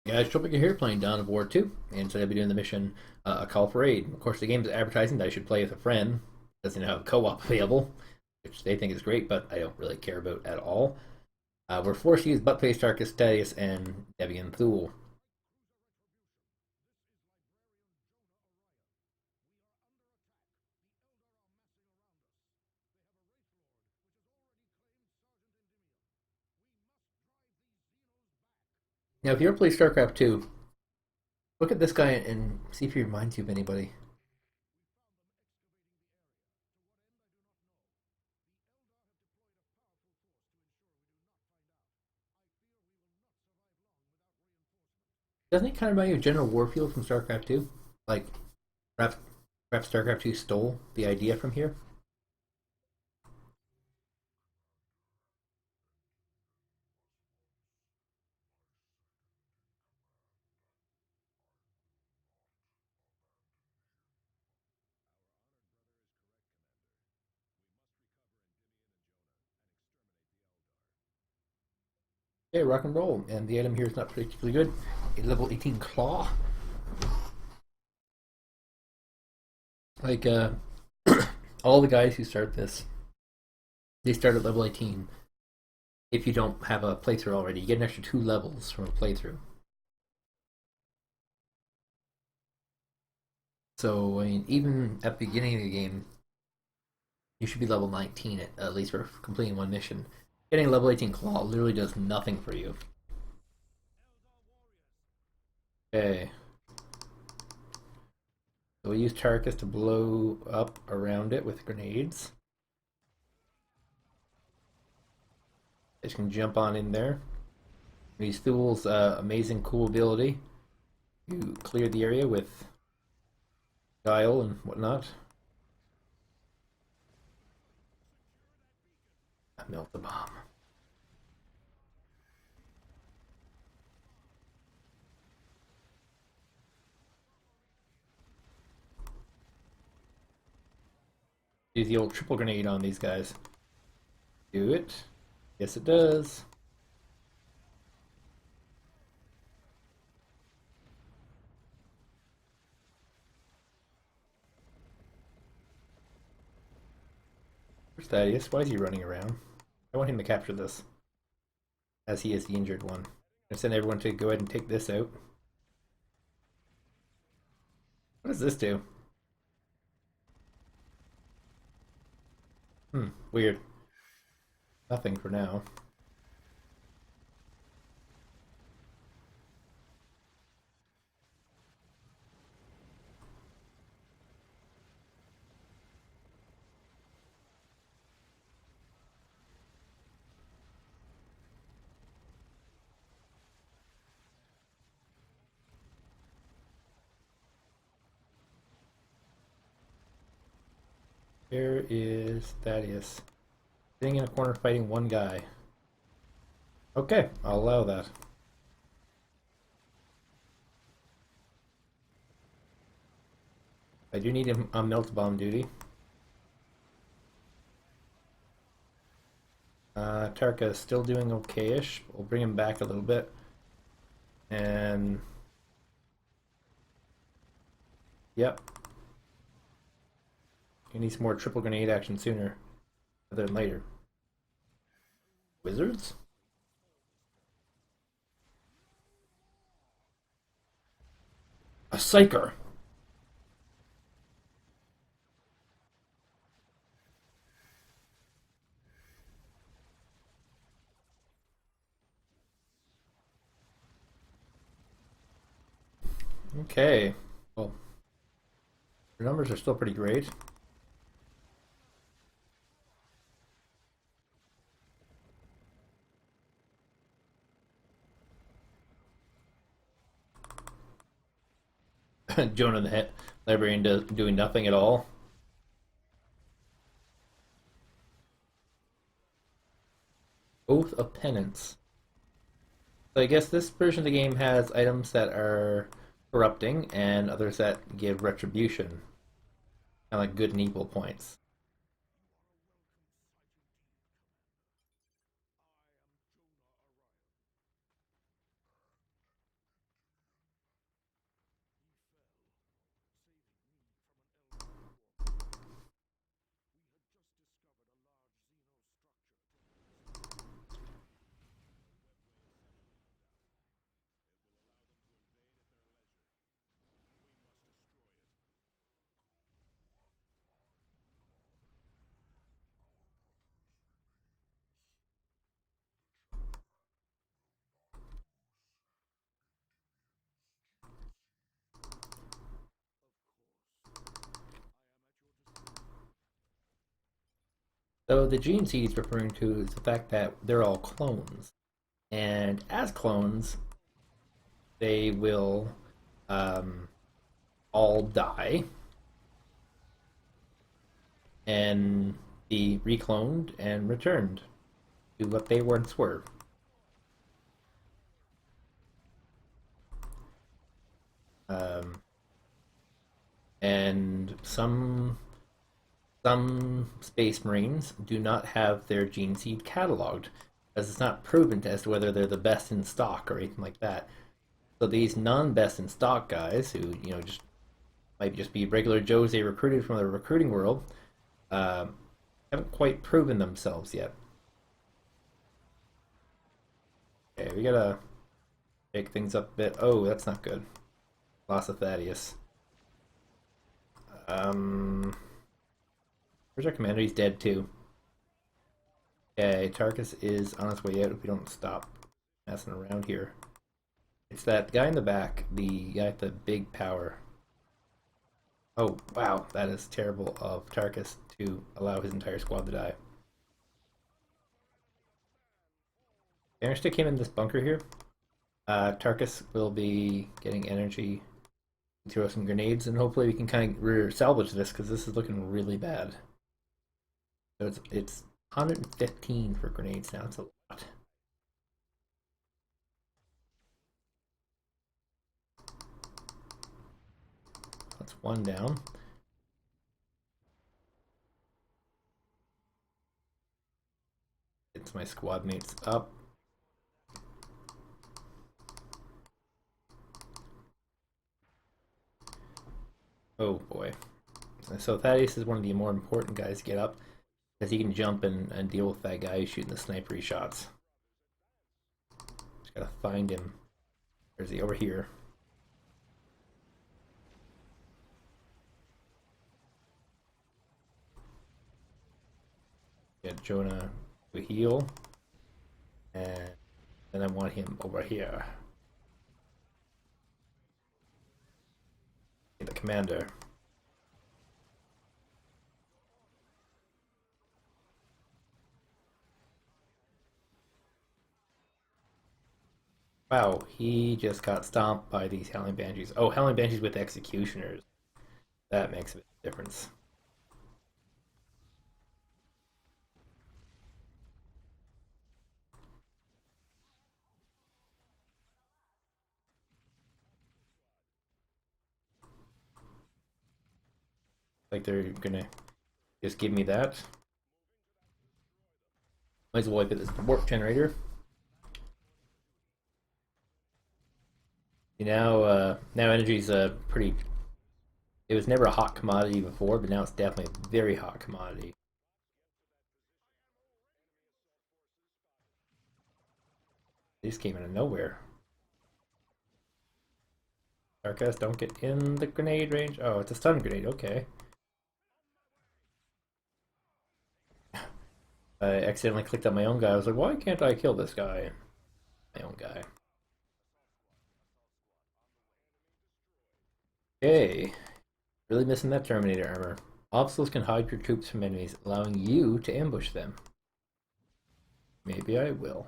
Guys, Tropic here playing Dawn of War 2, and today I'll be doing the mission A Call for Aid. Of course, the game is advertising that I should play with a friend. It doesn't have co-op available, which they think is great, but I don't really care about at all. We're forced to use Buttface, Tarkus, Thaddeus, and Debian Thule. Now, if you ever play StarCraft 2, look at this guy and see if he reminds you of anybody. Doesn't he kind of remind you of General Warfield from StarCraft 2? Like, perhaps StarCraft 2 stole the idea from here? Okay, rock and roll. And the item here is not particularly good. A level 18 claw. Like, all the guys who start this, they start at level 18. If you don't have a playthrough already, you get an extra 2 levels from a playthrough. So, I mean, even at the beginning of the game, you should be level 19 at least for completing one mission. Getting a level 18 claw literally does nothing for you. Okay. So we use Tarkus to blow up around it with grenades. They can jump on in there. We use Thule's amazing cool ability to clear the area with guile and whatnot. Melt the bomb. Use the old triple grenade on these guys. Do it. Yes, it does. Where's Thaddeus? Why is he running around? I want him to capture this, as he is the injured one. I send everyone to go ahead and take this out. What does this do? Weird. Nothing for now. Where is Thaddeus? Sitting in a corner fighting one guy. Okay, I'll allow that. I do need him on melt bomb duty. Tarka is still doing okay-ish. We'll bring him back a little bit. And... Yep. He needs more triple grenade action sooner rather than later. Wizards? A Psyker! Okay. Well, the numbers are still pretty great. Jonah the librarian doing nothing at all. Oath of Penance. So I guess this version of the game has items that are corrupting and others that give retribution. Kind of like good and evil points. So the gene seed he's referring to is the fact that they're all clones, and as clones, they will um, all die and be recloned and returned to what they once were. Um, and some space marines do not have their gene seed cataloged, as it's not proven as to whether they're the best in stock or anything like that. So these non-best in stock guys, who just might just be regular Joes they recruited from the recruiting world, um, haven't quite proven themselves yet. Okay, we gotta shake things up a bit. Oh, that's not good. Loss of Thaddeus. Where's our commander? He's dead too. Okay, Tarkus is on his way out if we don't stop messing around here. It's that guy in the back, the guy with the big power. Oh, wow, that is terrible of Tarkus to allow his entire squad to die. I'm gonna stick him in this bunker here. Tarkus will be getting energy, throw some grenades, and hopefully we can kind of salvage this because this is looking really bad. So it's 115 for grenades now. It's a lot. That's one down. It's my squad mates up. Oh boy. So Thaddeus is one of the more important guys to get up because he can jump and deal with that guy who's shooting the snipery shots. Just gotta find him. Where's he? Over here. Get Jonah to heal. And then I want him over here. Get the commander. Wow, he just got stomped by these Howling Banshees. Oh, Howling Banshees with Executioners. That makes a difference. Like they're gonna just give me that. Might as well wipe it as the warp generator. Now energy's a pretty. It was never a hot commodity before, but now it's definitely a very hot commodity. They just came out of nowhere. Darkus, don't get in the grenade range. Oh, it's a stun grenade. Okay. I accidentally clicked on my own guy. I was like, why can't I kill this guy? My own guy. Okay. Really missing that Terminator armor. Obstacles can hide your troops from enemies, allowing you to ambush them. Maybe I will.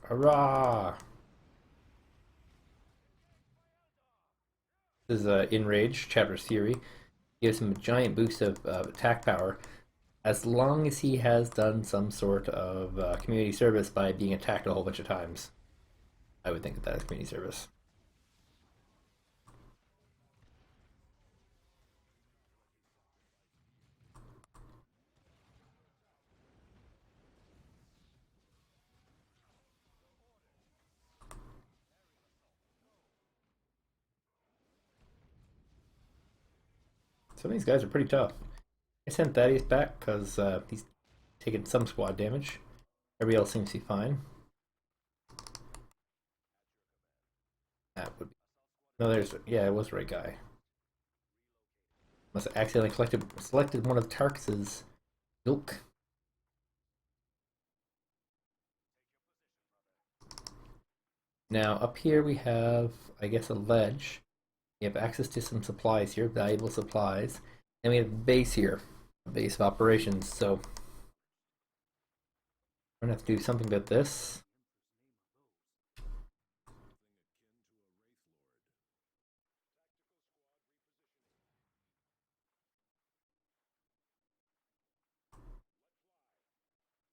Hurrah! This is Enrage, Chapter's Theory. Gives him a giant boost of attack power as long as he has done some sort of community service by being attacked a whole bunch of times. I would think that is community service. Some of these guys are pretty tough. I sent Thaddeus back because he's taking some squad damage. Everybody else seems to be fine. That would be... No, there's... Yeah, it was the right guy. Must have accidentally selected one of Tarkus's ilk. Now, up here we have, I guess, a ledge. We have access to some supplies here, valuable supplies. And we have a base here base of operations. So we're gonna have to do something about this.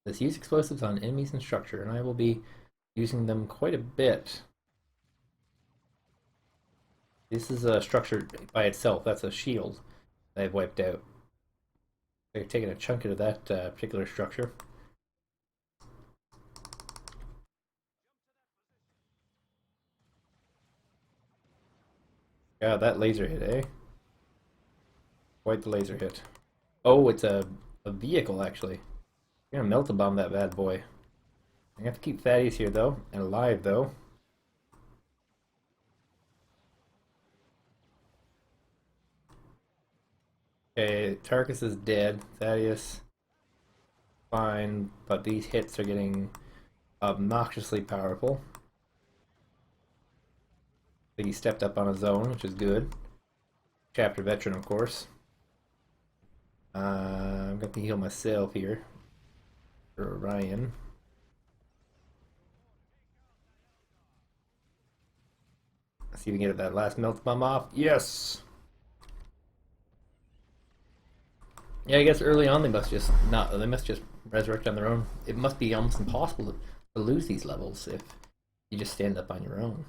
Let's use explosives on enemies and structure, and I will be using them quite a bit. This is a structure by itself. That's a shield that I've wiped out. I've taken a chunk out of that particular structure. God, that laser hit, eh? Quite the laser hit. Oh, it's a vehicle, actually. You're gonna melt a bomb that bad boy. I have to keep Thaddeus here, though, and alive, though. Okay, Tarkus is dead. Thaddeus, fine, but these hits are getting obnoxiously powerful. He stepped up on his own, which is good. Chapter veteran, of course. I'm going to heal myself here. For Orion. Let's see if we can get that last melt bomb off. Yes! Yeah, I guess early on they must just resurrect on their own. It must be almost impossible to lose these levels if you just stand up on your own.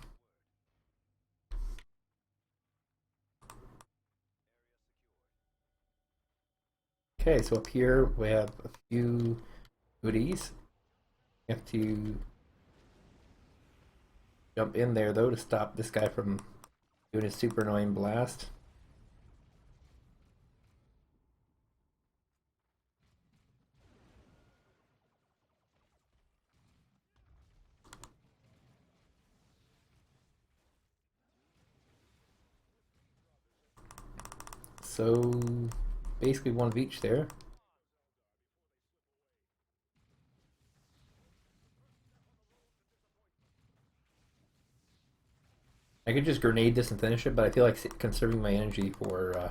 Okay, so up here we have a few goodies. You have to jump in there though to stop this guy from doing his super annoying blast. So basically one of each there. I could just grenade this and finish it, but I feel like conserving my energy for if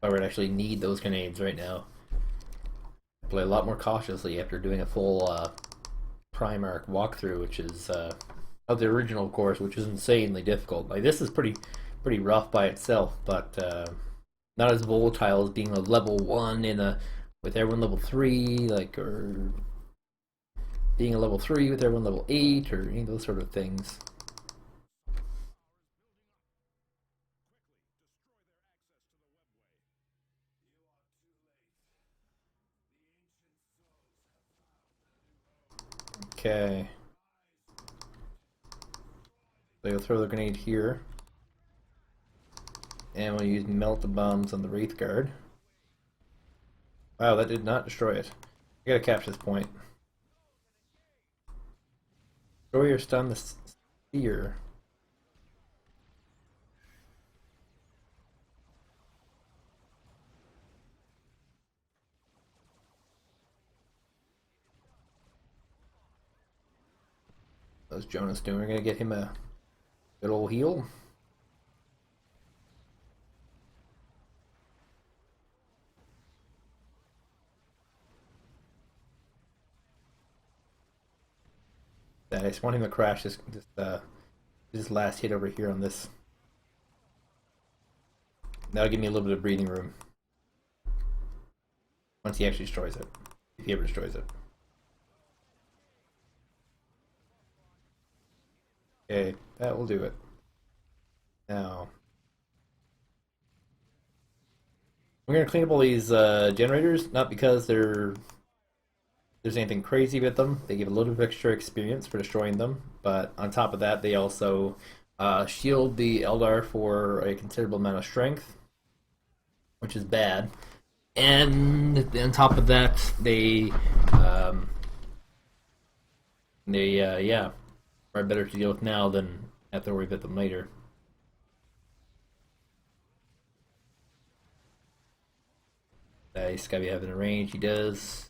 I would actually need those grenades right now. I play a lot more cautiously after doing a full Primarch walkthrough, which is of the original course, which is insanely difficult. Like this is pretty rough by itself, but not as volatile as being a level 1 in a with everyone level 3, like, or being a level 3 with everyone level 8, or any of those sort of things. Okay. So you'll throw the grenade here. And we'll use melt the bombs on the Wraith Guard. Wow, that did not destroy it. I gotta capture this point. Destroy or stun the sphere. How's Jonah's doing? We're gonna get him a good old heal. I just want him to crash this last hit over here on this. That'll give me a little bit of breathing room. Once he actually destroys it. If he ever destroys it. Okay, that will do it. Now, we're going to clean up all these generators, not because there's anything crazy with them. They give a little bit of extra experience for destroying them, but on top of that, they also shield the Eldar for a considerable amount of strength, which is bad. And on top of that, yeah, are better to deal with now than have to worry about them later. He's got to be having a range. He does.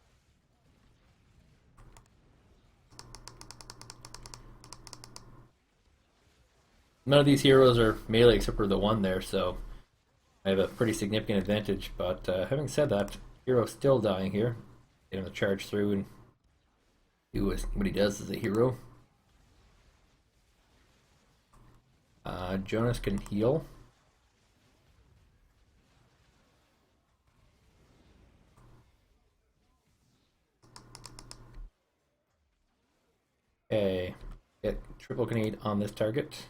None of these heroes are melee except for the one there, so I have a pretty significant advantage. But having said that, Hero still dying here. Get him to charge through and do what he does as a hero. Jonas can heal. Okay, get triple grenade on this target.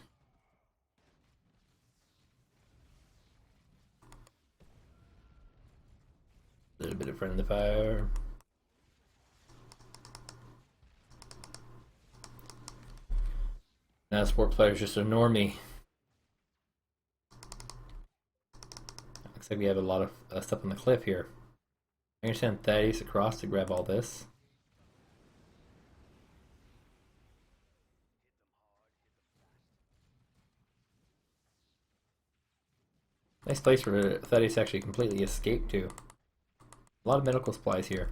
A little bit of friendly fire. Now sport players just ignore me. Looks like we have a lot of stuff on the cliff here. I'm gonna send Thaddeus across to grab all this. Nice place for Thaddeus to actually completely escape to. A lot of medical supplies here.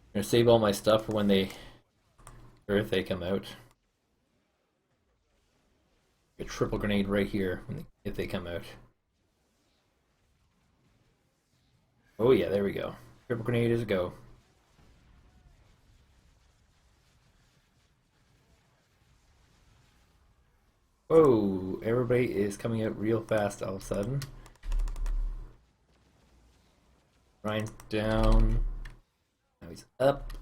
I'm gonna save all my stuff for when they, or if they come out. A triple grenade right here if they come out. Oh yeah, there we go. Triple grenade is a go. Whoa, everybody is coming out real fast all of a sudden. Ryan's down. Now he's up.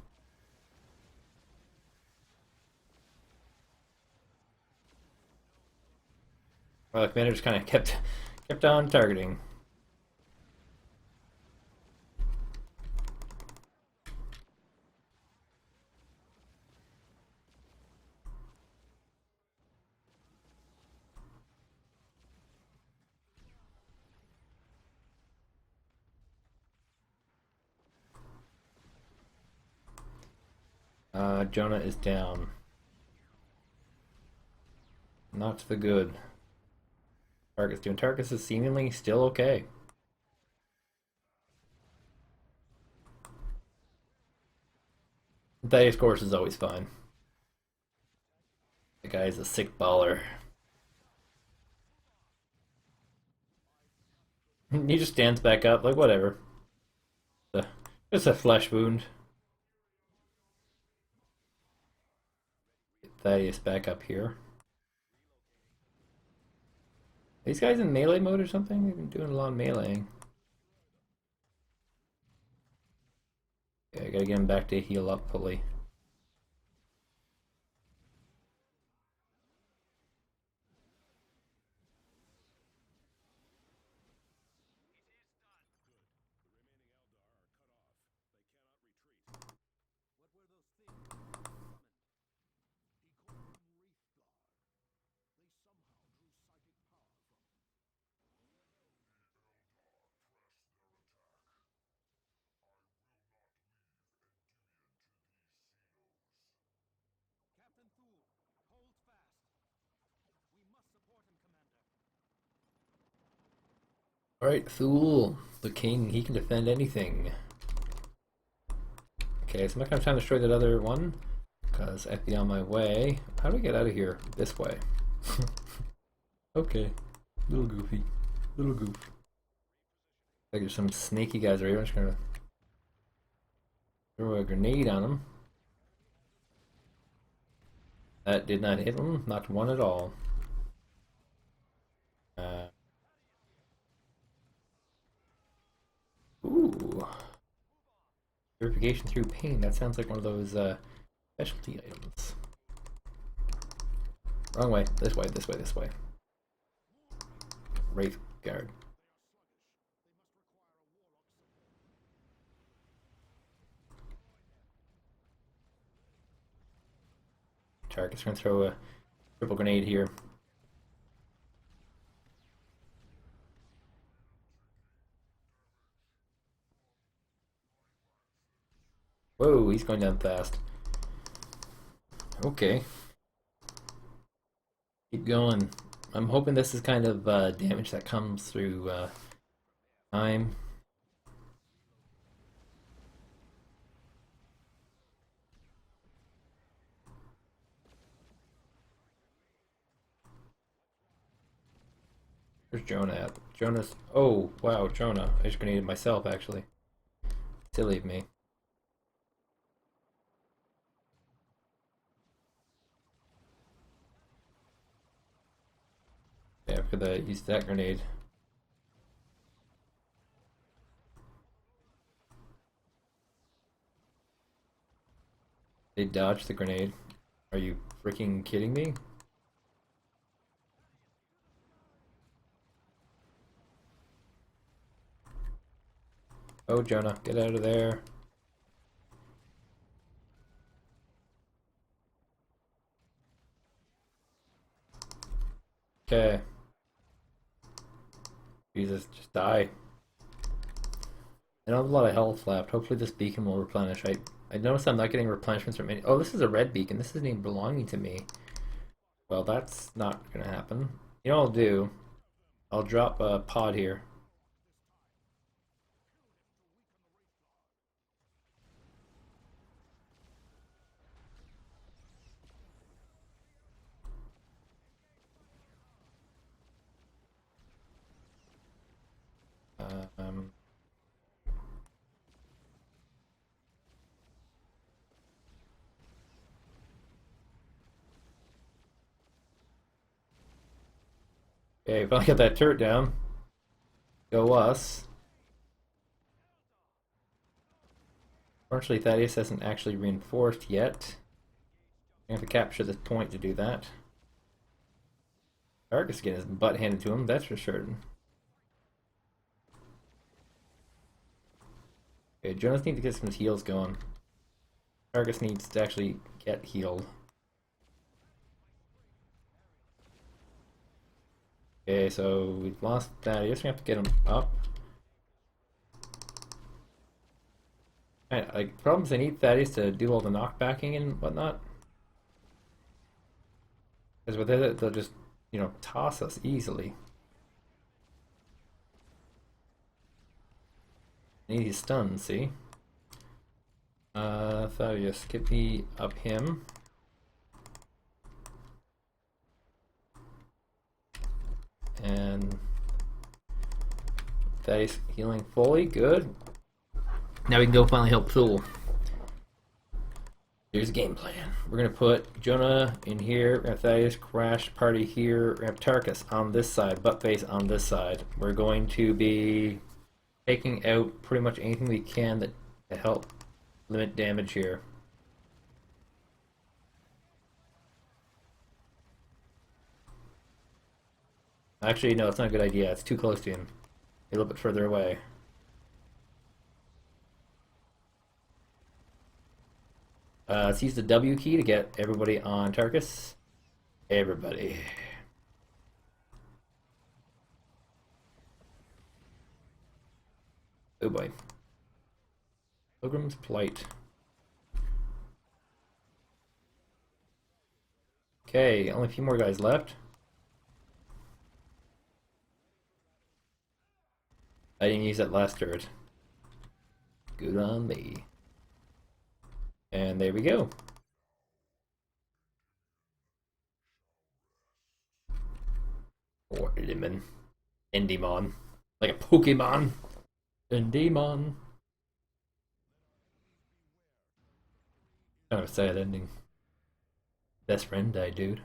Well, the commander just kind of kept on targeting. Jonah is down. Not the good. Targus doing. Targus is seemingly still okay. Thaddeus course is always fine. The guy is a sick baller. He just stands back up like whatever. Just a flesh wound. Get Thaddeus back up here. These guys in melee mode or something? They've been doing a lot of meleeing. Okay, I gotta get him back to heal up fully. Alright, Thule, the king, he can defend anything. Okay, so I'm not gonna try to destroy that other one, because I'd be on my way. How do we get out of here? This way. Okay, little goofy, little goof. Like there's some snaky guys right here. I'm just gonna throw a grenade on them. That did not hit him, not one at all. Ooh. Purification through pain. That sounds like one of those specialty items. Wrong way. This way, this way, this way. Wraith Guard. Target's gonna throw a triple grenade here. Whoa, he's going down fast. Okay. Keep going. I'm hoping this is kind of damage that comes through time. Where's Jonah at? Jonah's. Oh, wow, Jonah. I just grenaded myself, actually. Silly of me. Yeah, could have used that grenade. They dodged the grenade. Are you freaking kidding me? Oh, Jonah, get out of there. Okay. Jesus, just die. I don't have a lot of health left. Hopefully this beacon will replenish. I noticed I'm not getting replenishments from any. Oh, this is a red beacon. This isn't even belonging to me. Well, that's not gonna happen. You know what I'll do? I'll drop a pod here. Um, okay, finally got that turret down. Go us. Fortunately, Thaddeus hasn't actually reinforced yet. I have to capture the point to do that. Argus getting his butt handed to him, that's for certain. Okay, Jonas needs to get some heals going. Argus needs to actually get healed. Okay, so we've lost that. I guess we have to get him up. Like, problems I need Thaddeus to do all the knockbacking and whatnot. Because with it, they'll just, toss us easily. I need his stun, see? Thaddeus, get me up him. And Thaddeus healing fully, good. Now we can go finally help Thule. Here's a game plan. We're gonna put Jonah in here, we're gonna have Thaddeus crash party here, we're gonna have Tarkus on this side, Buttface on this side. We're going to be taking out pretty much anything we can to help limit damage here. Actually, no, it's not a good idea. It's too close to him. A little bit further away. Let's use the W key to get everybody on Tarkus. Everybody. Oh boy. Pilgrim's Plight. Okay, only a few more guys left. I didn't use that last turret. Good on me. And there we go. Or Lemon. Endymon. Like a Pokemon. Endymon. Kind of a sad ending. Best friend died, dude.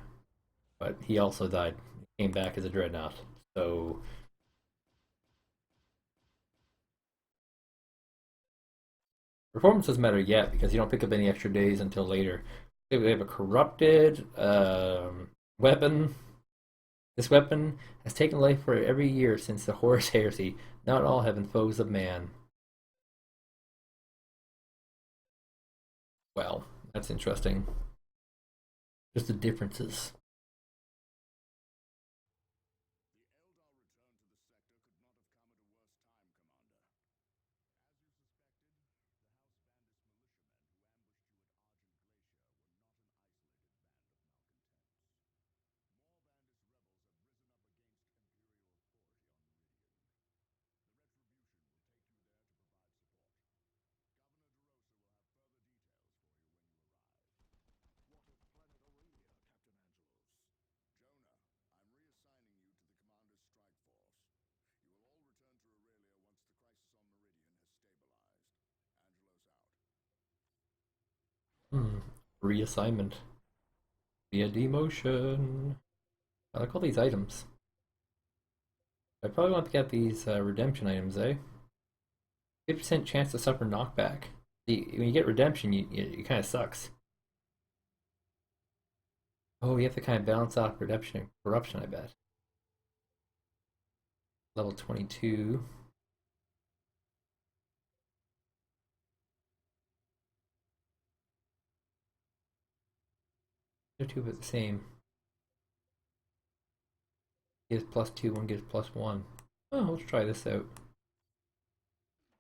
But he also died. He came back as a dreadnought. So performance doesn't matter yet because you don't pick up any extra days until later. We have a corrupted weapon. This weapon has taken life for every year since the Horus Heresy. Not all have been foes of man. Well, that's interesting. Just the differences. Reassignment. Via demotion. I like all these items. I probably want to get these redemption items, eh? 50% chance to suffer knockback. When you get redemption, it kind of sucks. Oh, you have to kind of balance off redemption and corruption, I bet. Level 22. They're two but the same. Gives +2, one gives +1. Oh, let's try this out.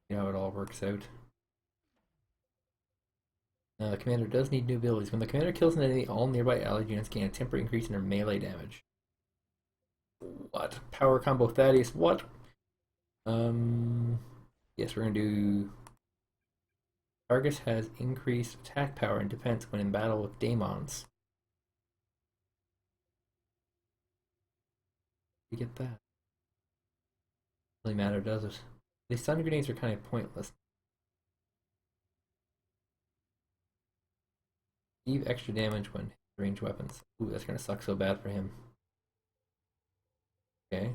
See how it all works out. The commander does need new abilities. When the commander kills an enemy, all nearby allied units gain a temporary increase in their melee damage. What? Power combo Thaddeus, what? Yes, we're gonna do... Argus has increased attack power and defense when in battle with daemons. You get that? Really matter, does it? These stun grenades are kind of pointless. Give extra damage when range weapons. Ooh, that's gonna suck so bad for him. Okay.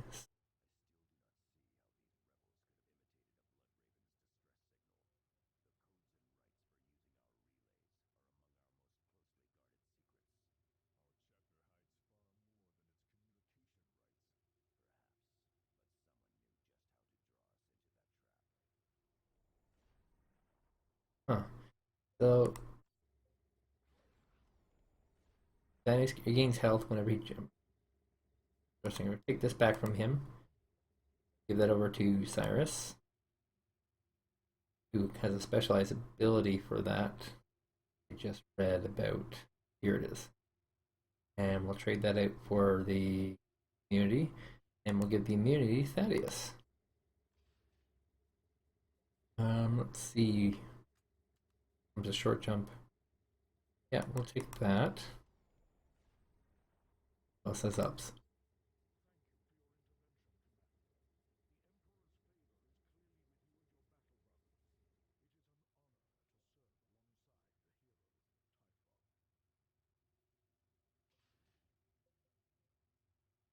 Huh. So Dennis regains health whenever he jumps. First thing, we're gonna take this back from him. Give that over to Cyrus, who has a specialized ability for that. I just read about. Here it is. And we'll trade that out for the immunity. And we'll give the immunity to Thaddeus. Let's see. Comes a short jump. Yeah, we'll take that. Plus us ups.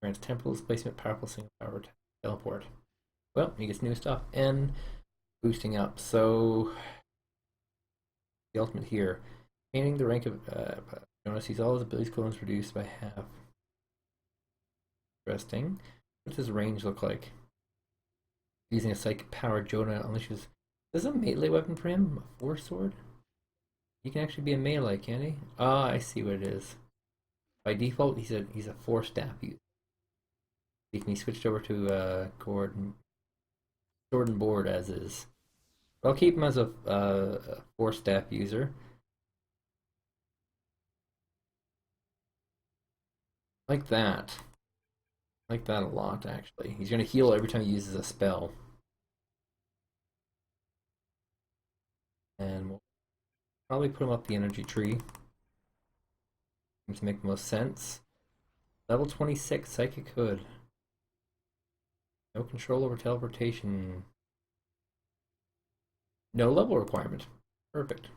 Grants temporal displacement, powerful single power teleport. Well, he gets new stuff and boosting up. So the ultimate here. Painting the rank of Jonah sees all his abilities clones reduced by half. Interesting. What does range look like? Using a psychic power, Jonah unleashes. Is a melee weapon for him? A force sword? He can actually be a melee, can he? Ah, I see what it is. By default, he's a force staff user. He can be switched over to sword and board as is. But I'll keep him as a force staff user. Like that. Like that a lot, actually. He's going to heal every time he uses a spell. And we'll probably put him up the energy tree. Seems to make the most sense. Level 26, Psychic Hood. No control over teleportation. No level requirement. Perfect.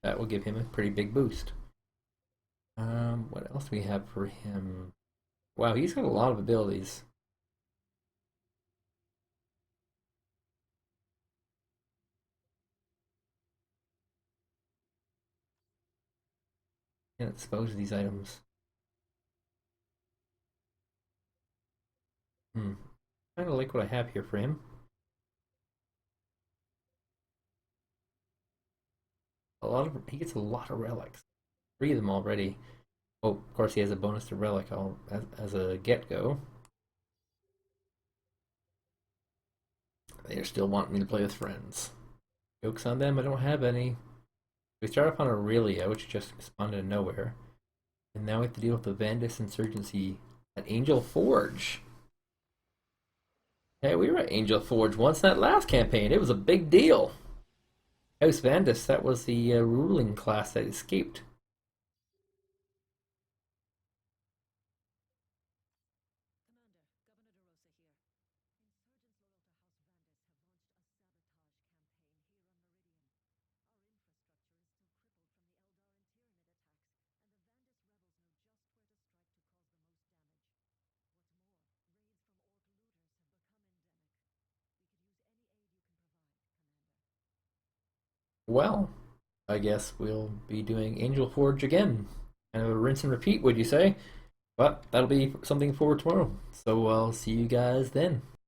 That will give him a pretty big boost. What else do we have for him? Wow, he's got a lot of abilities. Can't expose these items. Kind of like what I have here for him. He gets a lot of relics. 3 of them already. Oh, of course he has a bonus to relic as a get-go. They still want me to play with friends. Jokes on them, I don't have any. We start off on Aurelia, which just spawned out of nowhere. And now we have to deal with the Vandus insurgency at Angel Forge. Hey, we were at Angel Forge once in that last campaign. It was a big deal. House Vandus, that was the ruling class that escaped. Well, I guess we'll be doing Angel Forge again. Kind of a rinse and repeat, would you say? But that'll be something for tomorrow. So I'll see you guys then.